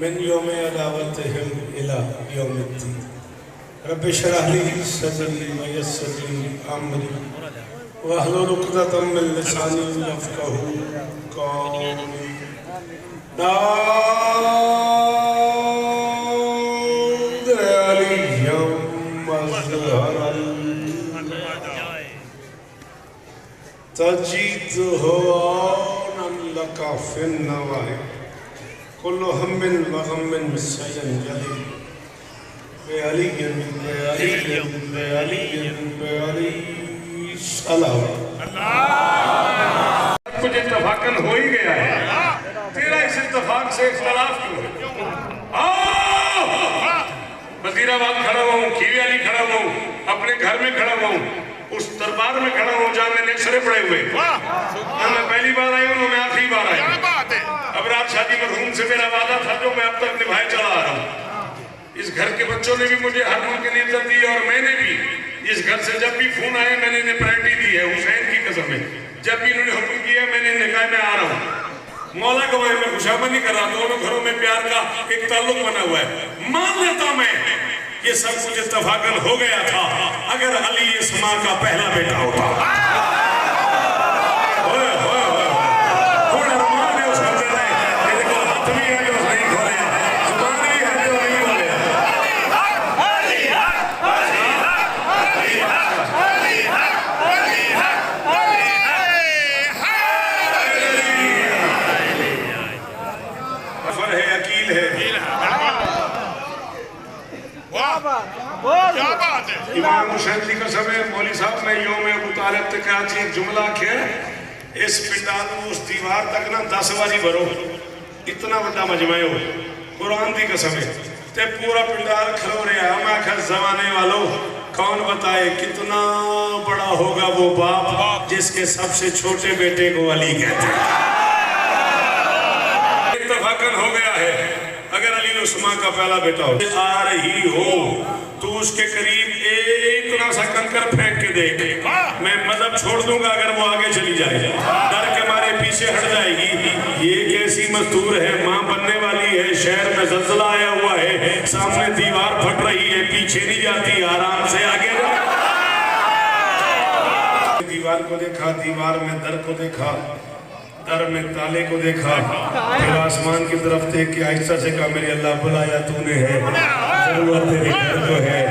من يوم عداوتهم إلى يوم الدين رب اشرح لي صدري ويسر لي أمري واحلل عقدة من لساني يفقهوا قولي داود علي مظهر تجد هوانا لك في النواهي كل هم وغم سينجلي بعلي سلام کچھ اتفاقاً ہو ہی گیا ہے تیرا اس اتفاق سے اختلاف کیوں ہے وزیر آباد کھڑا ہوا ہوں کھیوی علی کھڑا ہوا ہوں اپنے گھر میں کھڑا ہوا ہوں اس دربار میں کھڑا ہوا ہوں جہاں میں نے اکثرے پڑے ہوئے میں پہلی بار آئی ہوں میں آخری بار آئی ہوں اب رات شادی مرحوم سے میرا وعدہ تھا جو میں اب تک نبھائے چلا آ رہا ہوں اس گھر کے بچوں نے بھی مجھے ہر ملک کی عزت دی اور میں نے بھی اس گھر سے جب بھی فون آئے میں نے انہیں پرائرٹی دی ہے حسین کی قسم ہے جب بھی انہوں نے حکم کیا میں نے نکاح میں آ رہا ہوں مولا گواہ میں خوشامد نہیں کر رہا دونوں گھروں میں پیار کا ایک تعلق بنا ہوا ہے مان لیتا میں یہ سب کچھ اتفاقاً ہو گیا تھا اگر علی اسما کا پہلا بیٹا ہوتا امام حسین کی قسم ہے مولی صاحب میں یوم ابو طالب تک آتی ایک جملہ کیا اس پنڈال اس دیوار تک نا 10 باری بھرو اتنا بڑا مجمع ہو قرآن دی قسم ہے تے پورا پنڈال کھلو رہا ہے ہمیں کھل زمانے والوں کون بتائے کتنا بڑا ہوگا وہ باپ جس کے سب سے چھوٹے بیٹے کو علی کہتے ہیں اتفاقاً ہو گیا ہے اگر علی عثمان کا پہلا بیٹا ہو آ رہی ہو تو اس کے قریب اتنا سا کنکر پھینک کے دیکھ میں مذہب چھوڑ دوں گا اگر وہ آگے چلی جائے ڈر کے مارے پیچھے ہٹ جائے گی یہ کیسی مستور ہے ماں بننے والی ہے شہر میں زلزلہ آیا ہوا ہے سامنے دیوار پھٹ رہی ہے پیچھے نہیں جاتی آرام سے آگے دیوار کو دیکھا دیوار میں در کو دیکھا در میں تالے کو دیکھا پھر آسمان کی طرف دیکھ کے آہستہ سے کہا میری اللہ بلایا تو نے ہے ضرورت تیری جو ہے